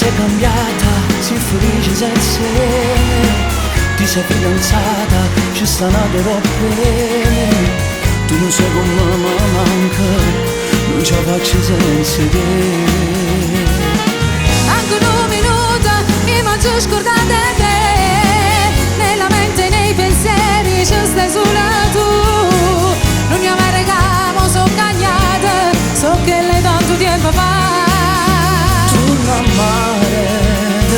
sei cambiata, sei felice senza me. Ti sei fidanzata, ci stanno però bene. Tu non sai come mi manca, non ce la faccio senza te. Anche un minuto che mi ci scordate di te. Nella mente e nei pensieri ci stai solo tu. Non mi regamo, sono cagnata, so che le tanto tempo fa. Torna a mare,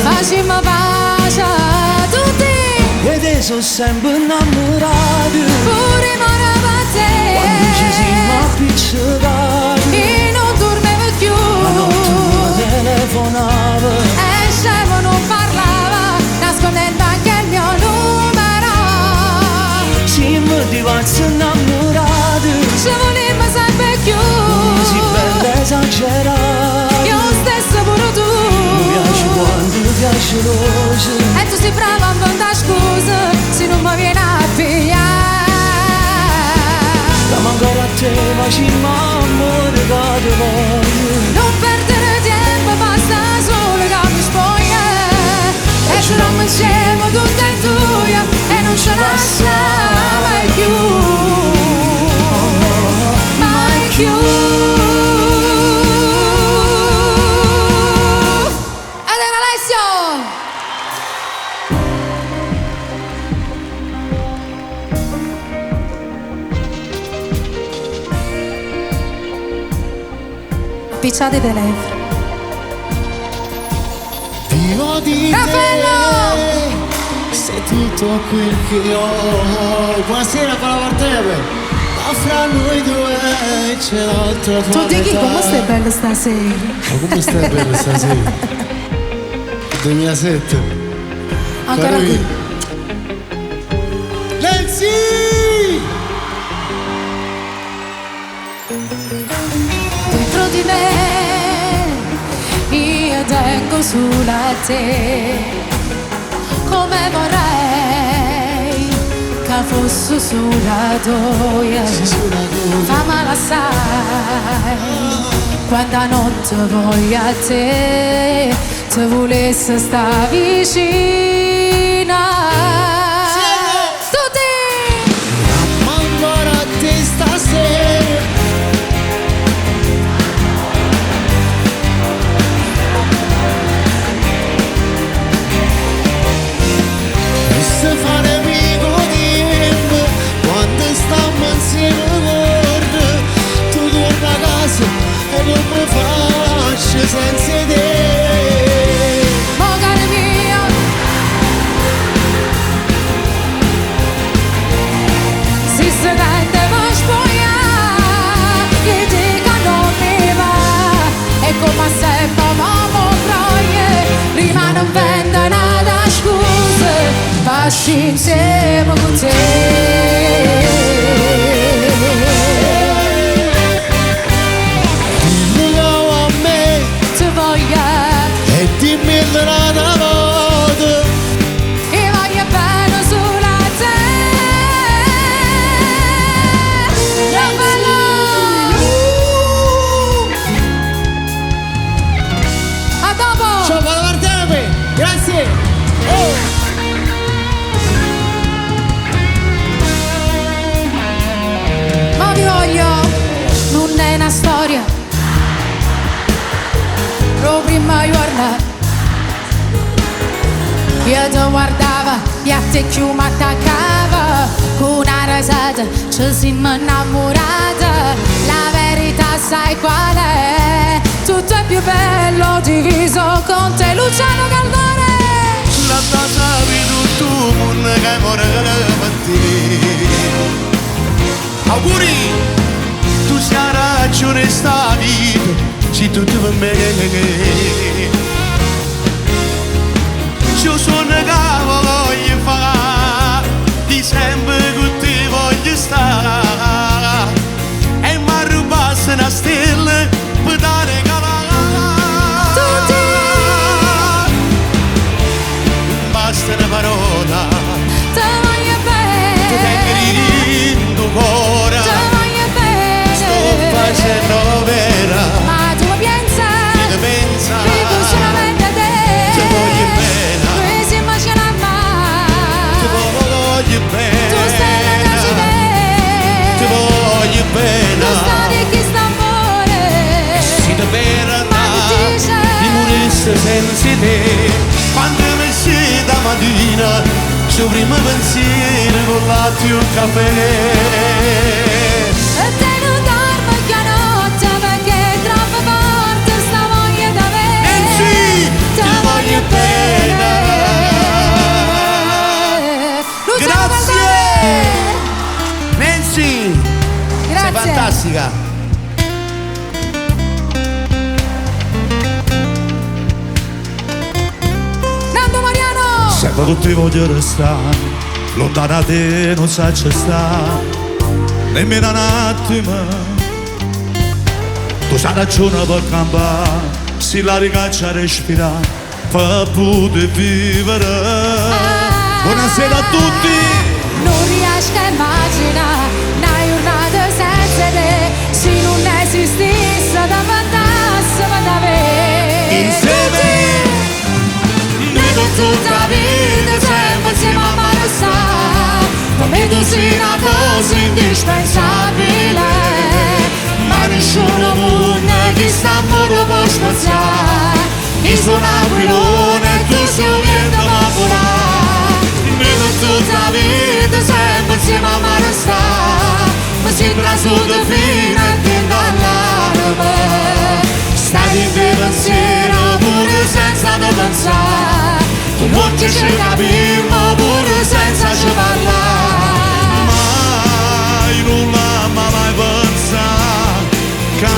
facciamo pace a tutti. e te sono sempre innamorato. Pure morava te. Quando ci siamo appiccicati E non dormivo più. la notte mi telefonava E scemo non parlava, nascondendo anche il mio numero. siamo diversi innamorati. Ci volevamo sempre più. Si bella esagerata. Io stesso pure tu. Mi piace quando piace rosa. E tu sei brava a inventare scuse se non mi viene a pigliare. Stiamo ancora a te ma ci m'amore che ti voglio. Non perdere tempo, basta solo che mi spoglia. E ci rompo insieme tutto è tuo e non ci lascia mai più. Mai più. Ed era Alessio! Picciate per lei. Vivo di Raffaello! te, sei tutto quel che ho. Buonasera con la parteve. Ma fra noi due c'è l'altra tua Tu dici metà. come stai bello stasera? Ma come stai bene stasera? 2007. Ancora Cari. qui. Lenzi! Dentro di me io tengo sulla te, come vorrei che fosse sulla tua. Fa male assai quando non ti voglio a te, ti volesse sta vicina. Tutti! Ma ancora a te stasera. E se fare amico tempo, quando stiamo insieme guarda, tu torna a casa e non mi faccio senza te. Mo caro mio, si sente mi spogliare, che dica non mi va, e come sempre mamma proie, prima non vende nada scuse, facci insieme con te. Dimmi a me Ti voglio, e dimmi l'altra volta. e voglio bene sulla te. Raffaello! A dopo! Ciao, buona partita, grazie. Oh. Ma vi voglio, non è una storia. Lo prima giorno io ti guardavo e a te più mi attaccava. Con una risata ci siamo innamorata. La verità sai qual è? Tutto è più bello diviso con te, Luciano Calvare. La cosa di tutto il mondo che muore per te. Auguri, tu sei ragione sta vita, se tutto per me. Io sono che voglio fare, di sempre con te voglio stare. E mi rubasse una stella per dare Tutti! basta una parola, Ti voglio tu bene, che in tuo cuore, ti voglio sto bene. facendo vera, Ma tu mi pensa, che pensa, vivo solamente a te. se senza te. Quando mi sei da mattina, il primo pensiero con latte e un caffè. E te non dormo che notte perché è troppo forte sta voglia d'avere. Sì, ti voglio bene. Luciano Grazie Nancy, sei Grazie. fantastica. Nando Mariano. Sempre con te voglio restare, lontana da te non sai c'è stare, nemmeno un attimo. Tu sai ragione per campare, se la ricaccia a respirare, fa poter vivere. Buonasera a tutti. Non riesco a immaginare una giornata senza te, se non esistesse da fantasma da me. Insieme, Noi per tutta la vita sempre insieme a mano sta, per me tu sei una cosa indispensabile, ma nessuno mondo che sta amore può spaziare. Io sono aquilone e tu sei un vento popolare. Tutta la vita sempre insieme a mano sta, ma si trasuda fino a t'indanarmi. Stai in te pensiero pure senza te pensare, tu non ci capirmo pure senza ci parlare. Mai non l'ha mai pensato, che